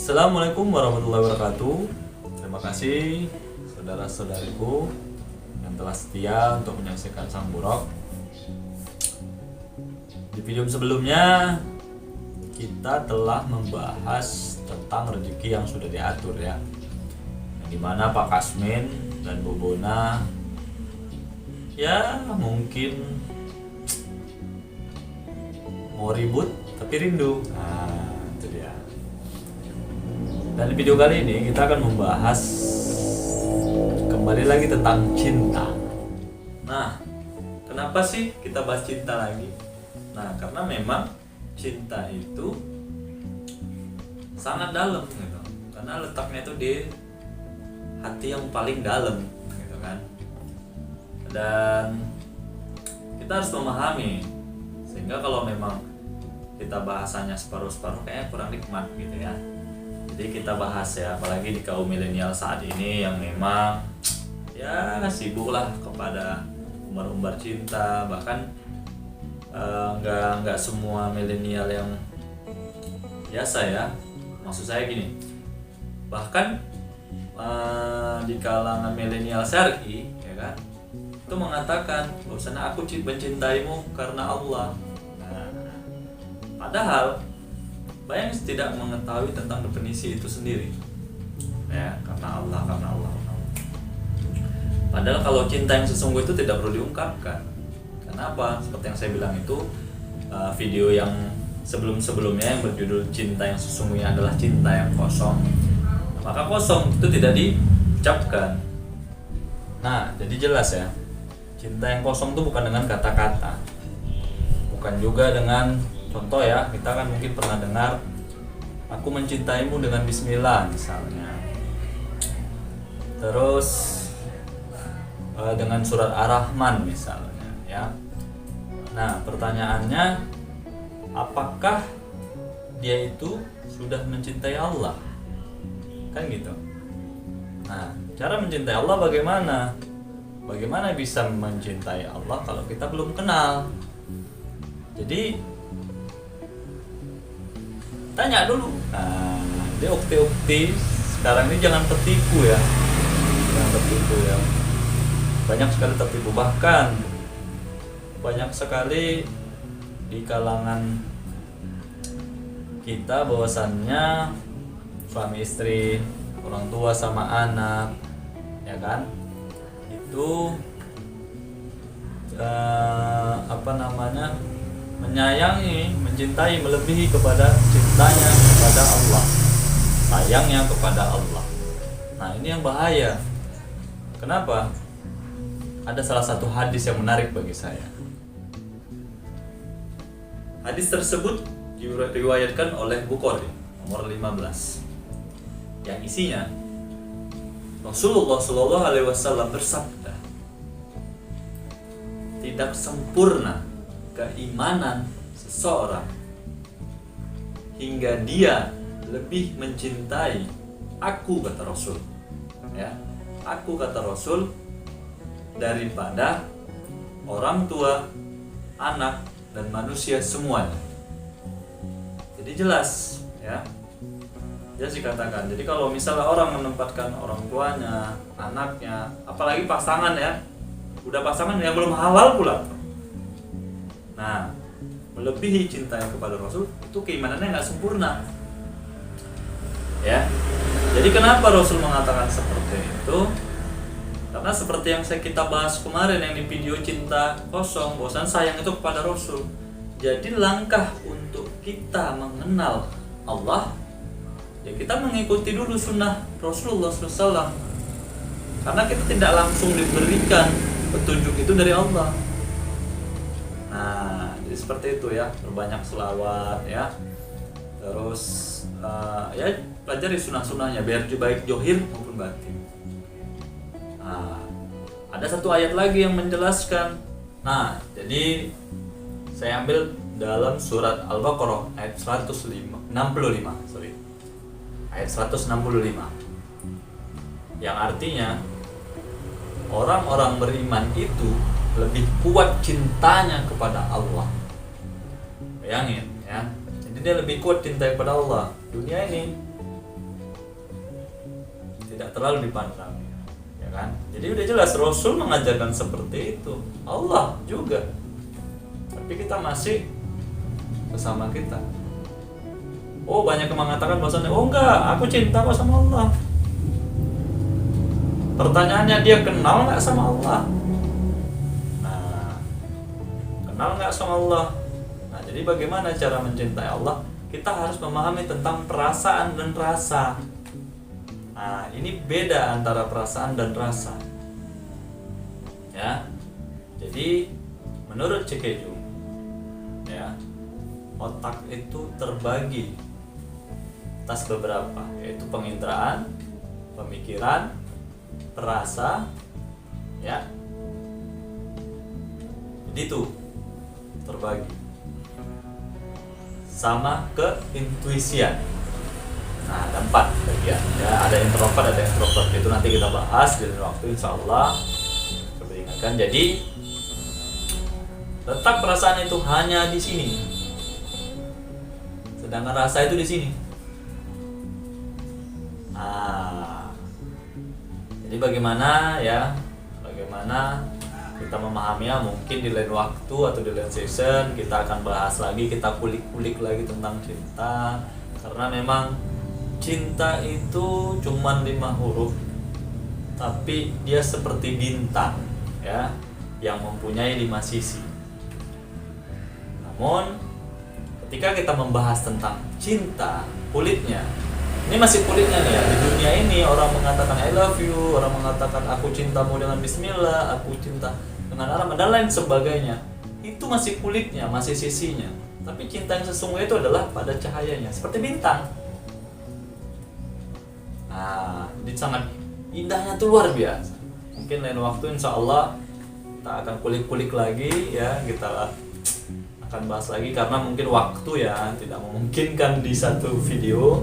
Assalamualaikum warahmatullahi wabarakatuh. Terima kasih saudara-saudariku yang telah setia untuk menyaksikan Sang Buruk. Di video sebelumnya kita telah membahas tentang rezeki yang sudah diatur ya, yang dimana Pak Kasmin dan Bobona ya mungkin mau ribut tapi rindu. Nah, itu dia. Dan di video kali ini kita akan membahas kembali lagi tentang cinta. Nah, kenapa sih kita bahas cinta lagi? Nah, karena memang cinta itu sangat dalam gitu. Karena letaknya itu di hati yang paling dalam gitu kan. Dan kita harus memahami, sehingga kalau memang kita bahasanya separuh-separuh kayaknya kurang nikmat gitu ya. Jadi kita bahas ya, apalagi di kaum milenial saat ini yang memang ya sibuk lah kepada umbar-umbar cinta. Bahkan nggak semua milenial yang biasa ya. Maksud saya gini, bahkan di kalangan milenial syar'i ya kan, itu mengatakan bahwasanya aku mencintaimu karena Allah. Nah, padahal banyak yang tidak mengetahui tentang definisi itu sendiri ya, karena Allah. Padahal kalau cinta yang sesungguh itu tidak perlu diungkapkan. Kenapa? Seperti yang saya bilang itu, video yang sebelum-sebelumnya yang berjudul cinta yang sesungguhnya adalah cinta yang kosong. Maka kosong itu tidak diucapkan. Nah, jadi jelas ya, cinta yang kosong itu bukan dengan kata-kata, bukan juga dengan contoh ya, kita kan mungkin pernah dengar aku mencintaimu dengan bismillah misalnya. Terus dengan surat Ar-Rahman misalnya ya. Nah, pertanyaannya, apakah dia itu sudah mencintai Allah? Kan gitu. Nah, cara mencintai Allah bagaimana? Bagaimana bisa mencintai Allah kalau kita belum kenal? Jadi tanya dulu. Nah, dia ukti-ukti sekarang ini jangan tertipu ya. Jangan tertipu ya. Banyak sekali tertipu, bahkan banyak sekali di kalangan kita bahwasannya suami istri, orang tua sama anak ya kan, itu menyayangi, mencintai melebihi kepada cintanya kepada Allah, sayangnya kepada Allah. Nah, ini yang bahaya. Kenapa? Ada salah satu hadis yang menarik bagi saya. Hadis tersebut diriwayatkan oleh Bukhari nomor 15, yang isinya Rasulullah Shallallahu Alaihi Wasallam bersabda, tidak sempurna keimanan seseorang hingga dia lebih mencintai aku, kata Rasul ya, aku kata Rasul, daripada orang tua, anak, dan manusia semuanya. Jadi jelas ya, jelas dikatakan. Jadi kalau misalnya orang menempatkan orang tuanya, anaknya, apalagi pasangan ya, udah pasangan yang belum halal pula, nah, melebihi cintanya kepada Rasul, itu keimanannya nggak sempurna. Ya, jadi kenapa Rasul mengatakan seperti itu? Karena seperti yang kita bahas kemarin yang di video cinta kosong, bahwasan sayang itu kepada Rasul. Jadi langkah untuk kita mengenal Allah, ya kita mengikuti dulu sunnah Rasulullah SAW. Karena kita tidak langsung diberikan petunjuk itu dari Allah. Nah, jadi seperti itu ya, berbanyak selawat ya. Terus ya pelajari sunnah-sunnahnya biar baik johir maupun batin. Nah, ada satu ayat lagi yang menjelaskan. Nah, jadi saya ambil dalam surat Al-Baqarah ayat 165, ayat 165, yang artinya orang-orang beriman itu lebih kuat cintanya kepada Allah. Bayangin ya, jadi dia lebih kuat cinta kepada Allah dunia ini tidak terlalu dipandang, ya kan? Jadi udah jelas Rasul mengajarkan seperti itu, Allah juga. Tapi kita masih bersama kita. Oh, banyak yang mengatakan bahwasanya, oh enggak, aku cinta kok sama Allah. Pertanyaannya, dia kenal nggak sama Allah? Nah, kenal nggak sama Allah? Nah, jadi bagaimana cara mencintai Allah? Kita harus memahami tentang perasaan dan rasa. Nah, ini beda antara perasaan dan rasa. Ya. Jadi, menurut Cikeju, ya, otak itu terbagi atas beberapa, yaitu penginderaan, pemikiran, perasa, ya. Jadi itu terbagi sama keintuisian. Nah, ada 4 bagian, ya. Ada introvert, ada extrovert. Itu nanti kita bahas di lain waktu, insya Allah. Coba ingatkan. Jadi letak perasaan itu hanya di sini, sedangkan rasa itu di sini. Nah, jadi bagaimana ya? Bagaimana kita memahaminya? Mungkin di lain waktu atau di lain session kita akan bahas lagi, kita kulik-kulik lagi tentang cinta. Karena memang cinta itu cuman 5 huruf, tapi dia seperti bintang, ya, yang mempunyai 5 sisi. Namun ketika kita membahas tentang cinta, kulitnya, ini masih kulitnya nih ya. Di dunia ini orang mengatakan I love you, orang mengatakan aku cintamu dengan bismillah, aku cinta dengan alam, dan lain sebagainya. Itu masih kulitnya, masih sisinya. Tapi cinta yang sesungguhnya itu adalah pada cahayanya, seperti bintang. Nah, ini sangat indahnya tuh luar biasa. Mungkin lain waktu insya Allah kita akan kulik-kulik lagi, ya, kita akan bahas lagi karena mungkin waktu ya tidak memungkinkan di satu video.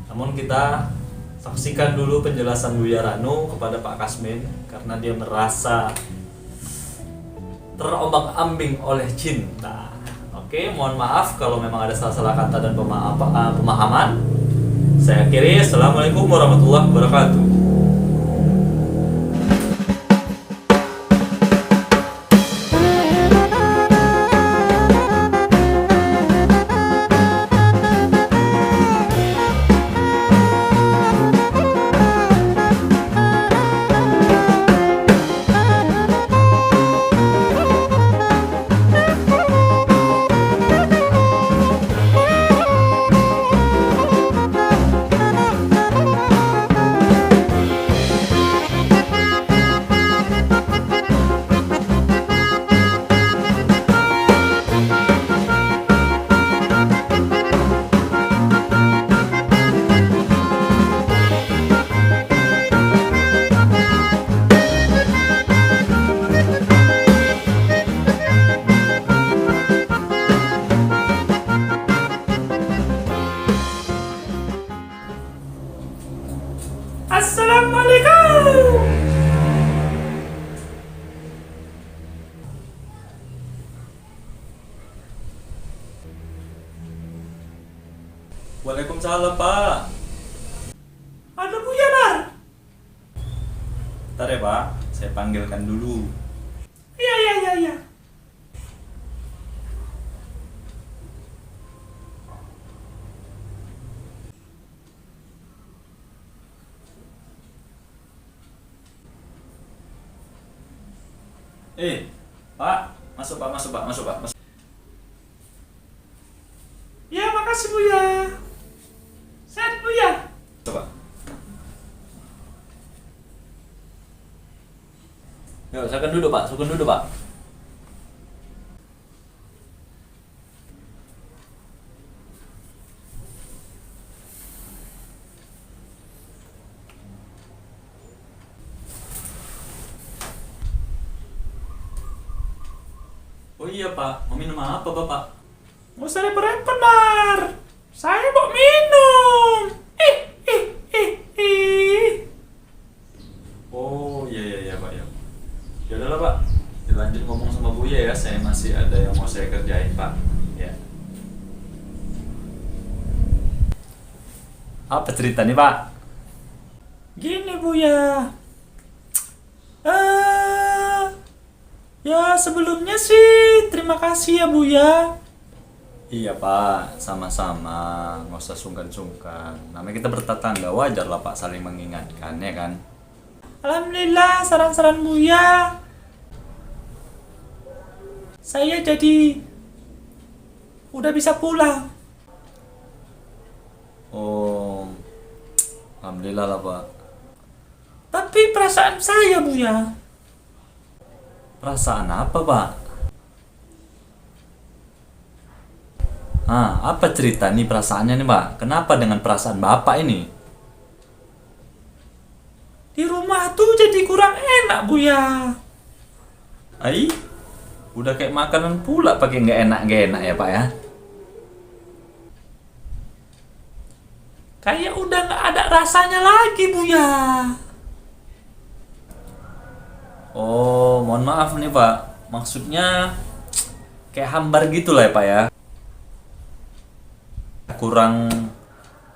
Namun kita saksikan dulu penjelasan Buya Ranu kepada Pak Kasmin karena dia merasa terombang-ambing oleh cinta. Oke, mohon maaf kalau memang ada salah-salah kata dan pemahaman. Saya akhiri. Assalamualaikum warahmatullahi wabarakatuh. Assalamualaikum. Waalaikumsalam, Pak. Ada Buya, Bar. Bentar ya, Pak. Saya panggilkan dulu. Iya. Pak, masuk Pak. Ya, makasih Buya. Sehat Buya. Coba. Yuk, sukun duduk Pak. Oh iya Pak, mau minum apa Bapak? Nggak usah repot-repot, Bar. Saya mau minum. Oh iya Pak ya. Ya udahlah Pak, dilanjut ngomong sama Buya ya. Saya masih ada yang mau saya kerjain Pak. Ya. Apa ceritanya Pak? Gini Buya, eh ya sebelumnya sih terima kasih ya Buya. Iya Pak, sama-sama, nggak usah sungkan-sungkan. Namanya kita bertetangga, wajar lah Pak saling mengingatkan ya kan. Alhamdulillah saran-saran Buya, saya jadi udah bisa pulang. Oh, alhamdulillah lah Pak. Tapi perasaan saya Buya, Perasaan apa Pak? Apa cerita nih perasaannya nih Pak? Kenapa dengan perasaan Bapak ini? di rumah tuh jadi kurang enak Buya. Ai, udah kayak makanan pula pakai nggak enak ya Pak ya? Kayak udah nggak ada rasanya lagi Buya. Oh, mohon maaf nih Pak. Maksudnya kayak hambar gitu lah ya Pak ya? Kurang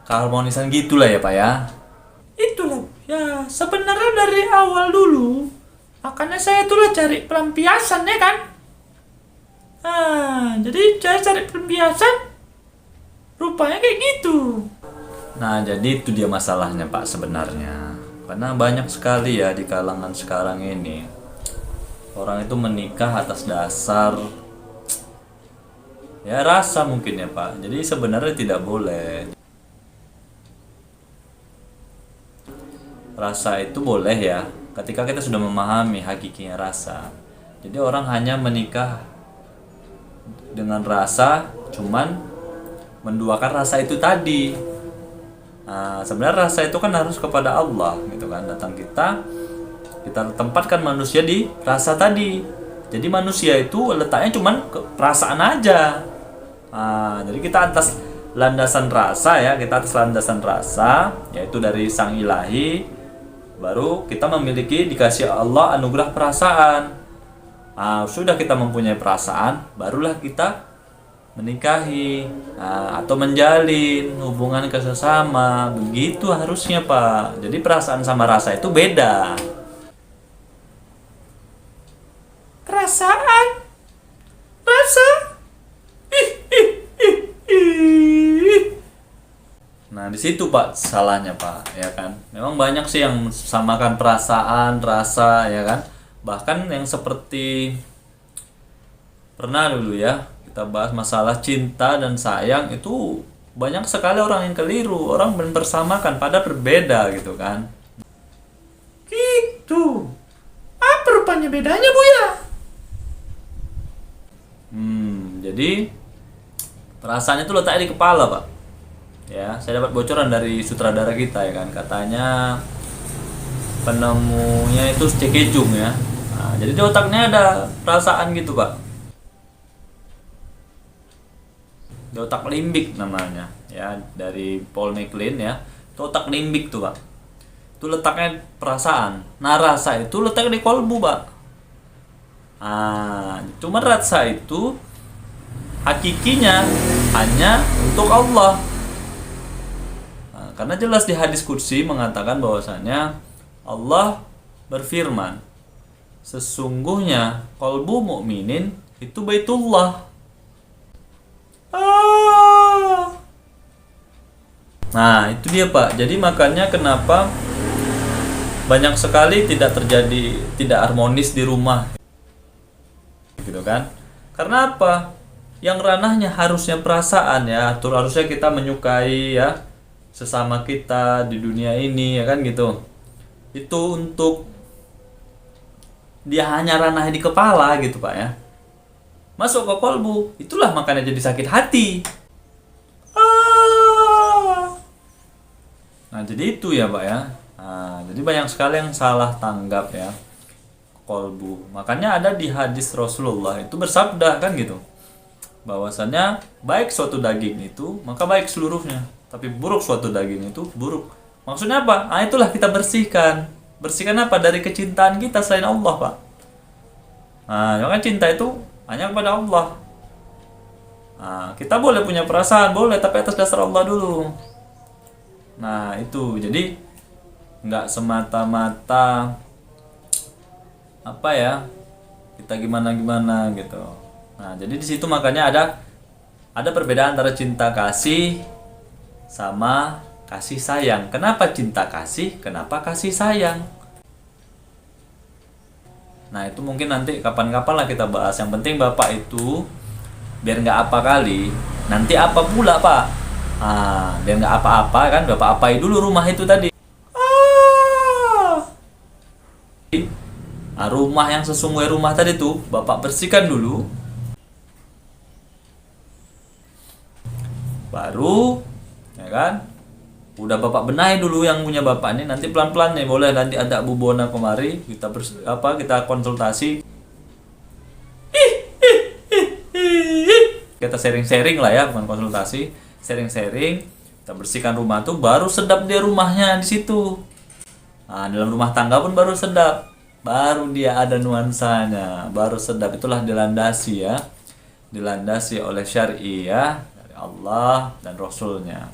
keharmonisan gitu lah ya Pak ya? Itulah ya sebenarnya dari awal dulu. Makanya saya itulah cari pelampiasan ya kan. Jadi saya cari pelampiasan. Rupanya kayak gitu. Nah, jadi itu dia masalahnya Pak sebenarnya. Karena banyak sekali ya di kalangan sekarang ini orang itu menikah atas dasar ya rasa mungkin ya Pak. Jadi sebenarnya tidak boleh. Rasa itu boleh ya ketika kita sudah memahami hakikinya rasa. Jadi orang hanya menikah dengan rasa, cuman menduakan rasa itu tadi. Nah, sebenarnya rasa itu kan harus kepada Allah gitu kan. Datang kita tempatkan manusia di rasa tadi. Jadi manusia itu letaknya cuman ke perasaan aja. Jadi kita atas landasan rasa ya, kita atas landasan rasa yaitu dari Sang Ilahi. Baru kita memiliki dikasih Allah anugerah perasaan. Sudah kita mempunyai perasaan, barulah kita menikahi atau menjalin hubungan kesesama. Begitu harusnya Pak. Jadi perasaan sama rasa itu beda. Perasaan, rasa. Ih, ih, ih, ih. Nah, di situ Pak salahnya Pak, ya kan? Memang banyak sih yang samakan perasaan, rasa, ya kan? Bahkan yang seperti pernah dulu ya, kita bahas masalah cinta dan sayang itu banyak sekali orang yang keliru, orang mempersamakan pada berbeda gitu kan. Gitu. Apa rupanya bedanya Buya? Jadi perasaan itu letaknya di kepala Pak. Ya, saya dapat bocoran dari sutradara kita ya kan, katanya penemunya itu Cekejung ya. Jadi di otaknya ada perasaan gitu Pak. Di otak limbik namanya ya, dari Paul MacLean ya. Itu otak limbik tuh Pak. Itu letaknya perasaan. Nah, rasa itu letaknya di kolbu Pak. Cuma rasa itu hakikinya hanya untuk Allah. Karena jelas di hadis qudsi mengatakan bahwasanya Allah berfirman, sesungguhnya kolbu mukminin itu baitullah. Nah, itu dia Pak. Jadi makanya kenapa banyak sekali tidak harmonis di rumah. Gitu kan? Karena apa? Yang ranahnya harusnya perasaan ya, harusnya kita menyukai ya sesama kita di dunia ini ya kan gitu. Itu untuk dia hanya ranah di kepala gitu Pak ya. Masuk ke kolbu, itulah makanya jadi sakit hati. Nah, jadi itu ya Pak ya. Jadi banyak sekali yang salah tanggap ya kolbu. Makanya ada di hadis Rasulullah itu bersabda kan gitu, bahwasannya baik suatu daging itu maka baik seluruhnya, tapi buruk suatu daging itu buruk. Maksudnya apa? Itulah kita bersihkan. Bersihkan apa? Dari kecintaan kita selain Allah Pak. Maka cinta itu hanya kepada Allah. Kita boleh punya perasaan, boleh, tapi atas dasar Allah dulu. Nah itu, jadi nggak semata-mata apa ya, kita gimana gimana gitu. Nah, jadi di situ makanya ada perbedaan antara cinta kasih sama kasih sayang. Kenapa cinta kasih? Kenapa kasih sayang? Nah, itu mungkin nanti kapan-kapan lah kita bahas. Yang penting Bapak itu biar nggak apa kali, nanti apa pula Pak? Biar nggak apa-apa kan, Bapak apai dulu rumah itu tadi. Rumah yang sesungguhnya rumah tadi tuh Bapak bersihkan dulu. Baru ya kan, udah Bapak benahi dulu yang punya Bapak ini, nanti pelan-pelan nih boleh nanti ada Bu Bona kemari, kita kita konsultasi. Kita sharing-sharing lah ya, bukan konsultasi, sharing-sharing. Kita bersihkan rumah tuh baru sedap dia rumahnya di situ. Nah, dalam rumah tangga pun baru sedap. Baru dia ada nuansanya, baru sedap. Itulah dilandasi ya. Dilandasi oleh syar'i ya, dari Allah dan Rasulnya.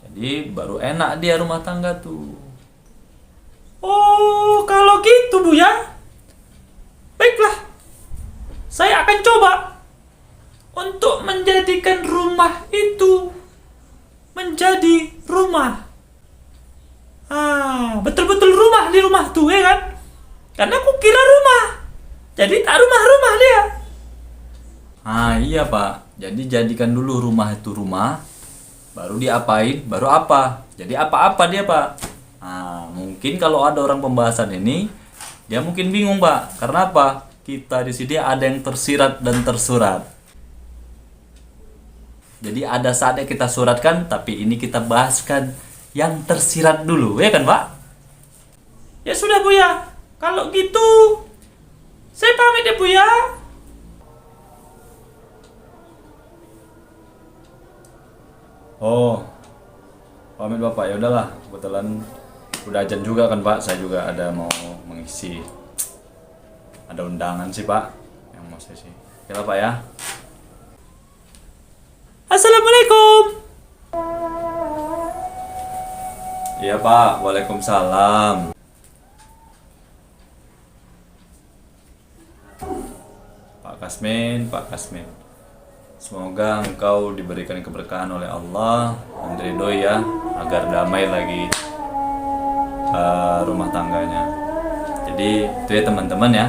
Jadi baru enak dia rumah tangga tuh. Oh, kalau gitu Bu ya. Baiklah. Saya akan coba untuk menjadikan rumah itu menjadi rumah. Betul-betul rumah di rumah tuh ya kan? Karena aku kira rumah. Jadi tak rumah-rumah dia. Iya Pak. Jadi jadikan dulu rumah itu rumah, baru diapain, baru apa. Jadi apa-apa dia Pak. Mungkin kalau ada orang pembahasan ini, dia mungkin bingung Pak. Karena apa? Kita di sini ada yang tersirat dan tersurat. Jadi ada saatnya kita suratkan, tapi ini kita bahaskan yang tersirat dulu, ya kan Pak? Ya sudah Bu ya. Kalau gitu, saya pamit ya Bu ya. Oh, pamit Bapak. Ya udahlah, kebetulan udah azan juga kan Pak. Saya juga ada mau mengisi, ada undangan sih Pak yang mau sesi. Oke lah Pak ya. Assalamualaikum. Iya Pak, waalaikumsalam. Pak Kasmin. Semoga engkau diberikan keberkahan oleh Allah dan ridhoi ya, agar damai lagi rumah tangganya. Jadi itu ya teman-teman ya.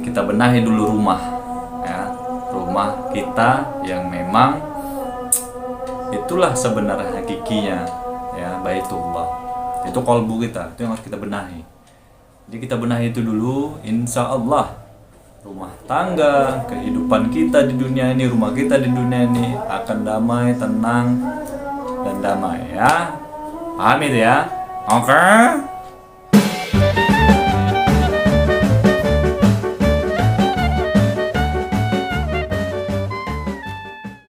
Kita benahi dulu rumah ya. Rumah kita yang memang itulah sebenarnya hakikinya ya, baitullah. Itu qalbu kita, itu yang harus kita benahi. Jadi kita benahi itu dulu, insya Allah rumah tangga, kehidupan kita di dunia ini, rumah kita di dunia ini akan damai, tenang, dan damai ya. Paham itu ya? Oke.